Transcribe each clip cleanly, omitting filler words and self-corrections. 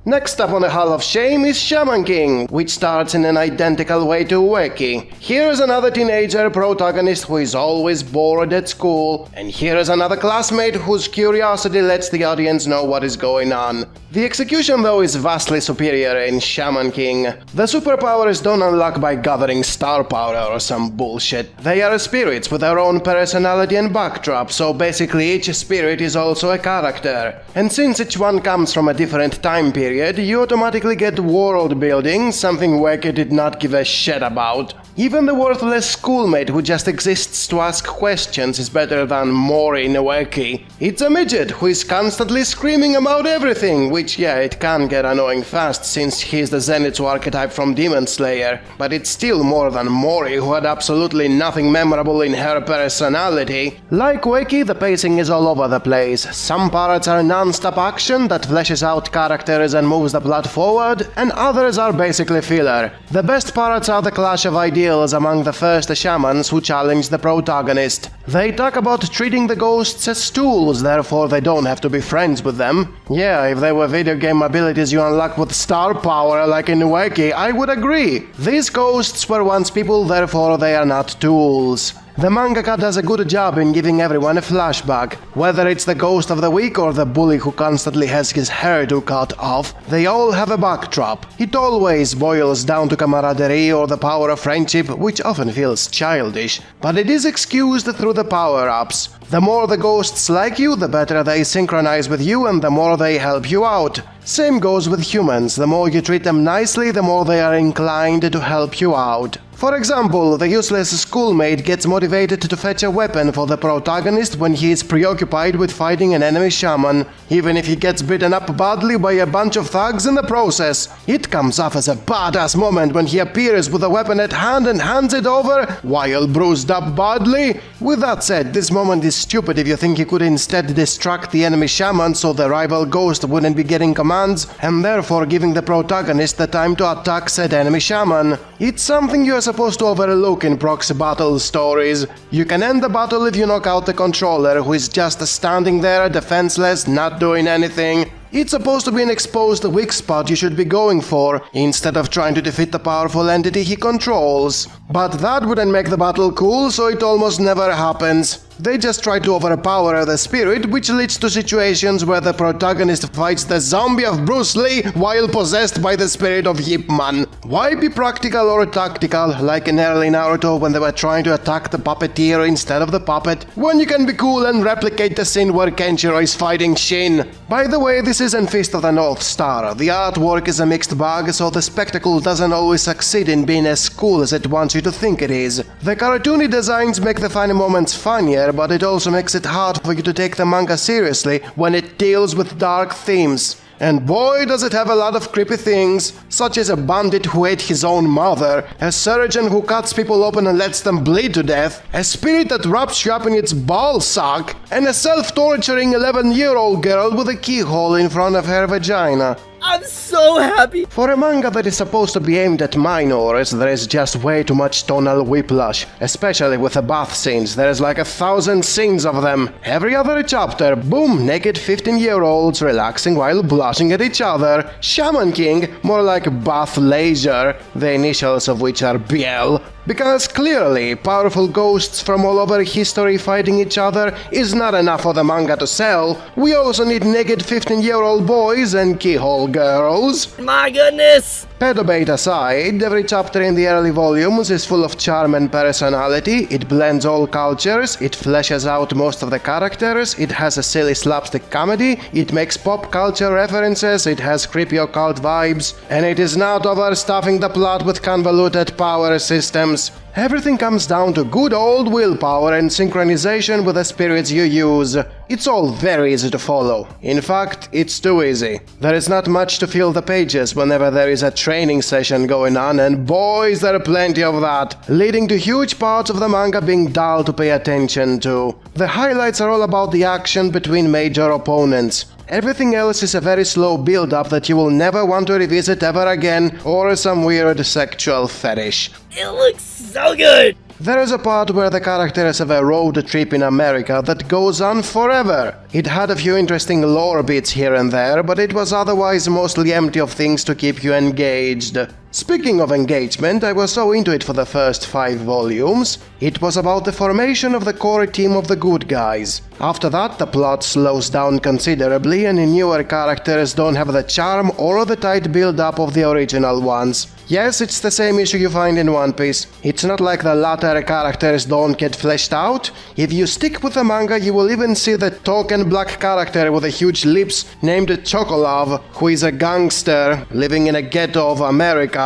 Next up on the Hall of Shame is Shaman King, which starts in an identical way to Wacky. Here is another teenager protagonist who is always bored at school, and here is another classmate whose curiosity lets the audience know what is going on. The execution though is vastly superior in Shaman King. The superpowers don't unlock by gathering star power or some bullshit. They are spirits with their own personality and backdrop, so basically each spirit is also a character. And since each one comes from a different time period, you automatically get world building, something Wacky did not give a shit about. Even the worthless schoolmate who just exists to ask questions is better than Mori in Wacky. It's a midget who is constantly screaming about everything, which yeah, it can get annoying fast since he's the Zenitsu archetype from Demon Slayer, but it's still more than Mori, who had absolutely nothing memorable in her personality. Like Wacky, the pacing is all over the place. Some parts are non-stop action that fleshes out characters and moves the plot forward, and others are basically filler. The best parts are the clash of ideas among the first shamans who challenge the protagonist. They talk about treating the ghosts as tools, therefore they don't have to be friends with them. Yeah, if they were video game abilities you unlock with star power like in Wacky, I would agree. These ghosts were once people, therefore they are not tools. The mangaka does a good job in giving everyone a flashback. Whether it's the ghost of the week or the bully who constantly has his hairdo cut off, they all have a backdrop. It always boils down to camaraderie or the power of friendship, which often feels childish, but it is excused through the power-ups. The more the ghosts like you, the better they synchronize with you and the more they help you out. Same goes with humans, the more you treat them nicely, the more they are inclined to help you out. For example, the useless schoolmate gets motivated to fetch a weapon for the protagonist when he is preoccupied with fighting an enemy shaman, even if he gets beaten up badly by a bunch of thugs in the process. It comes off as a badass moment when he appears with a weapon at hand and hands it over, while bruised up badly. With that said, this moment is stupid if you think he could instead distract the enemy shaman so the rival ghost wouldn't be getting commands, and therefore giving the protagonist the time to attack said enemy shaman. It's something you are supposed to overlook in proxy battle stories. You can end the battle if you knock out the controller, who is just standing there defenseless, not doing anything. It's supposed to be an exposed weak spot you should be going for, instead of trying to defeat the powerful entity he controls. But that wouldn't make the battle cool, so it almost never happens. They just try to overpower the spirit, which leads to situations where the protagonist fights the zombie of Bruce Lee while possessed by the spirit of Ip Man. Why be practical or tactical, like in early Naruto when they were trying to attack the puppeteer instead of the puppet, when you can be cool and replicate the scene where Kenshiro is fighting Shin? By the way, this isn't Fist of the North Star. The artwork is a mixed bag, so the spectacle doesn't always succeed in being as cool as it wants you to think it is. The cartoony designs make the funny moments funnier, but it also makes it hard for you to take the manga seriously when it deals with dark themes. And boy does it have a lot of creepy things, such as a bandit who ate his own mother, a surgeon who cuts people open and lets them bleed to death, a spirit that wraps you up in its ball sack, and a self-torturing 11-year-old girl with a keyhole in front of her vagina. I'm so happy! For a manga that is supposed to be aimed at minors, there is just way too much tonal whiplash, especially with the bath scenes. There is like 1,000 scenes of them. Every other chapter, boom, naked 15-year-olds relaxing while blushing at each other. Shaman King, more like bath leisure, the initials of which are BL. Because clearly, powerful ghosts from all over history fighting each other is not enough for the manga to sell. We also need naked 15-year-old boys and keyhole girls. My goodness! Pedobait aside, every chapter in the early volumes is full of charm and personality, it blends all cultures, it fleshes out most of the characters, it has a silly slapstick comedy, it makes pop culture references, it has creepy occult vibes, and it is not overstuffing the plot with convoluted power systems. Everything comes down to good old willpower and synchronization with the spirits you use. It's all very easy to follow. In fact, it's too easy. There is not much to fill the pages whenever there is a training session going on, and boys, there are plenty of that, leading to huge parts of the manga being dull to pay attention to. The highlights are all about the action between major opponents. Everything else is a very slow build-up that you will never want to revisit ever again, or some weird sexual fetish. It looks so good! There is a part where the characters have a road trip in America that goes on forever. It had a few interesting lore bits here and there, but it was otherwise mostly empty of things to keep you engaged. Speaking of engagement, I was so into it for the first 5 volumes. It was about the formation of the core team of the good guys. After that, the plot slows down considerably and newer characters don't have the charm or the tight build-up of the original ones. Yes, it's the same issue you find in One Piece. It's not like the latter characters don't get fleshed out. If you stick with the manga, you will even see the token black character with the huge lips named Chocolove, who is a gangster living in a ghetto of America,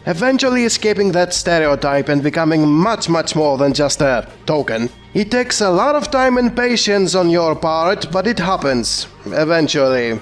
eventually escaping that stereotype and becoming much more than just a token. It takes a lot of time and patience on your part, but it happens. Eventually.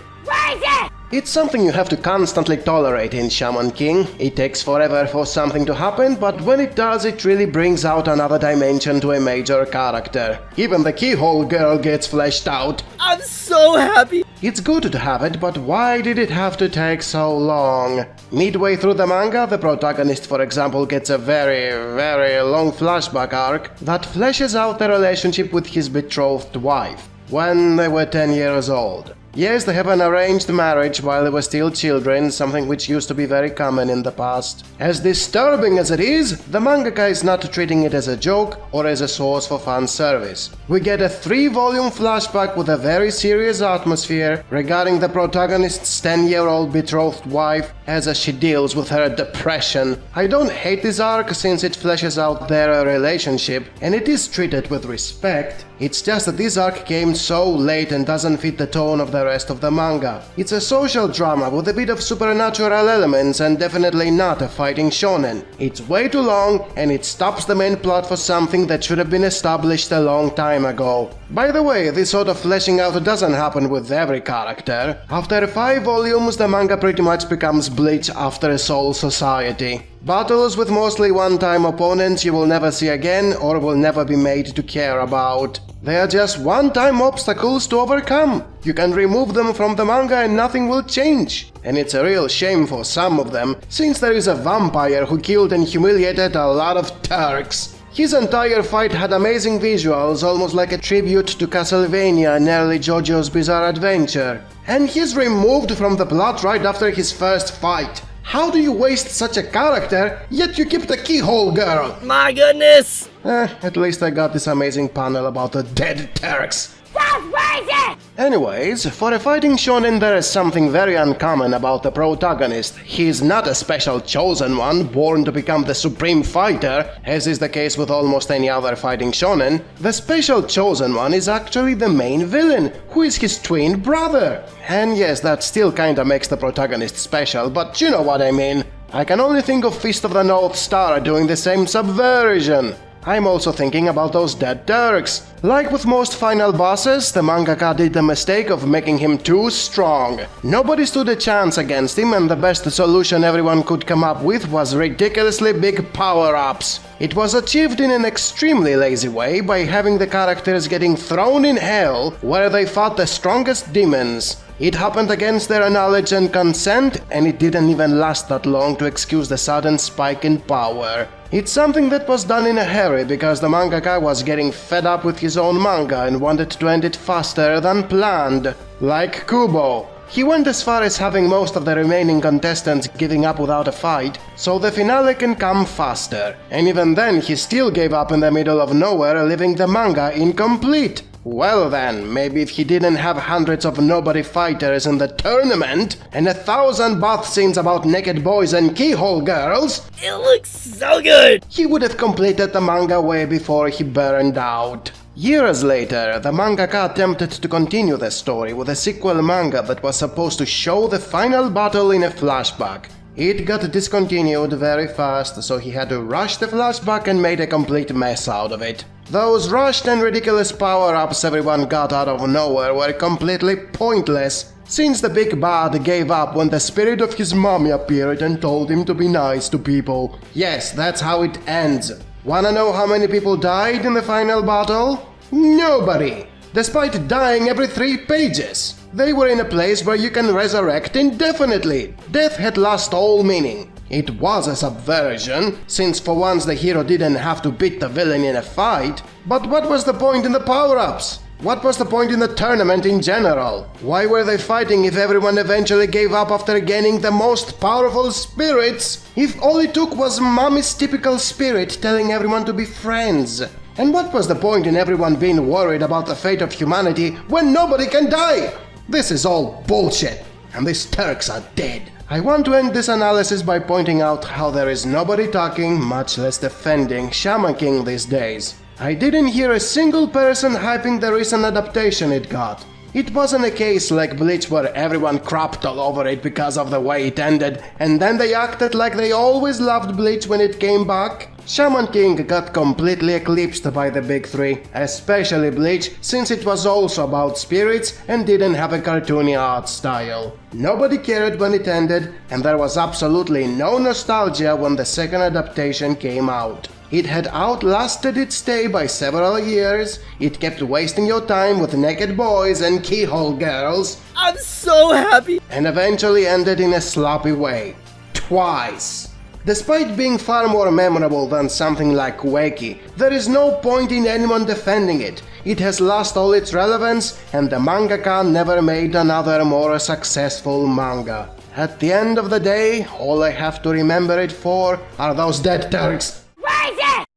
It's something you have to constantly tolerate in Shaman King. It takes forever for something to happen, but when it does, it really brings out another dimension to a major character. Even the keyhole girl gets fleshed out. I'm so happy! It's good to have it, but why did it have to take so long? Midway through the manga, the protagonist, for example, gets a very long flashback arc that fleshes out the relationship with his betrothed wife when they were 10 years old. Yes, they have an arranged marriage while they were still children, something which used to be very common in the past. As disturbing as it is, the mangaka is not treating it as a joke or as a source for fan service. We get a 3-volume flashback with a very serious atmosphere regarding the protagonist's 10-year-old betrothed wife as she deals with her depression. I don't hate this arc since it fleshes out their relationship and it is treated with respect. It's just that this arc came so late and doesn't fit the tone of the rest of the manga. It's a social drama with a bit of supernatural elements and definitely not a fighting shonen. It's way too long and it stops the main plot for something that should have been established a long time ago. By the way, this sort of fleshing out doesn't happen with every character. After 5 volumes, the manga pretty much becomes Bleach after Soul Society. Battles with mostly one-time opponents you will never see again or will never be made to care about. They are just one-time obstacles to overcome. You can remove them from the manga and nothing will change. And it's a real shame for some of them, since there is a vampire who killed and humiliated a lot of Turks. His entire fight had amazing visuals, almost like a tribute to Castlevania and early JoJo's Bizarre Adventure. And he's removed from the plot right after his first fight. How do you waste such a character, yet you keep the keyhole girl? My goodness! At least I got this amazing panel about the dead Turks. That's crazy! Anyways, for a fighting shonen there is something very uncommon about the protagonist. He is not a special chosen one, born to become the supreme fighter, as is the case with almost any other fighting shonen. The special chosen one is actually the main villain, who is his twin brother. And yes, that still kinda makes the protagonist special, but you know what I mean. I can only think of Fist of the North Star doing the same subversion. I'm also thinking about those dead Turks. Like with most final bosses, the mangaka did the mistake of making him too strong. Nobody stood a chance against him, and the best solution everyone could come up with was ridiculously big power-ups. It was achieved in an extremely lazy way by having the characters getting thrown in hell where they fought the strongest demons. It happened against their knowledge and consent, and it didn't even last that long to excuse the sudden spike in power. It's something that was done in a hurry because the mangaka was getting fed up with his own manga and wanted to end it faster than planned. Like Kubo. He went as far as having most of the remaining contestants giving up without a fight, so the finale can come faster. And even then he still gave up in the middle of nowhere, leaving the manga incomplete. Well then, maybe if he didn't have hundreds of nobody fighters in the tournament and 1,000 bath scenes about naked boys and keyhole girls, It looks so good! he would have completed the manga way before he burned out. Years later, the mangaka attempted to continue the story with a sequel manga that was supposed to show the final battle in a flashback. It got discontinued very fast, so he had to rush the flashback and made a complete mess out of it. Those rushed and ridiculous power-ups everyone got out of nowhere were completely pointless, since the big bad gave up when the spirit of his mommy appeared and told him to be nice to people. Yes, that's how it ends. Wanna know how many people died in the final battle? Nobody! Despite dying every 3 pages. They were in a place where you can resurrect indefinitely. Death had lost all meaning. It was a subversion, since for once the hero didn't have to beat the villain in a fight. But what was the point in the power-ups? What was the point in the tournament in general? Why were they fighting if everyone eventually gave up after gaining the most powerful spirits? If all it took was Mommy's typical spirit telling everyone to be friends? And what was the point in everyone being worried about the fate of humanity when nobody can die? This is all bullshit, and these Turks are dead. I want to end this analysis by pointing out how there is nobody talking, much less defending, Shaman King these days. I didn't hear a single person hyping the recent adaptation it got. It wasn't a case like Bleach where everyone crapped all over it because of the way it ended, and then they acted like they always loved Bleach when it came back. Shaman King got completely eclipsed by the big three, especially Bleach, since it was also about spirits and didn't have a cartoony art style. Nobody cared when it ended, and there was absolutely no nostalgia when the second adaptation came out. It had outlasted its stay by several years, it kept wasting your time with naked boys and keyhole girls, I'm so happy. and eventually ended in a sloppy way. Twice. Despite being far more memorable than something like Wakey, there is no point in anyone defending it. It has lost all its relevance, and the mangaka never made another more successful manga. At the end of the day, all I have to remember it for are those dead Turks.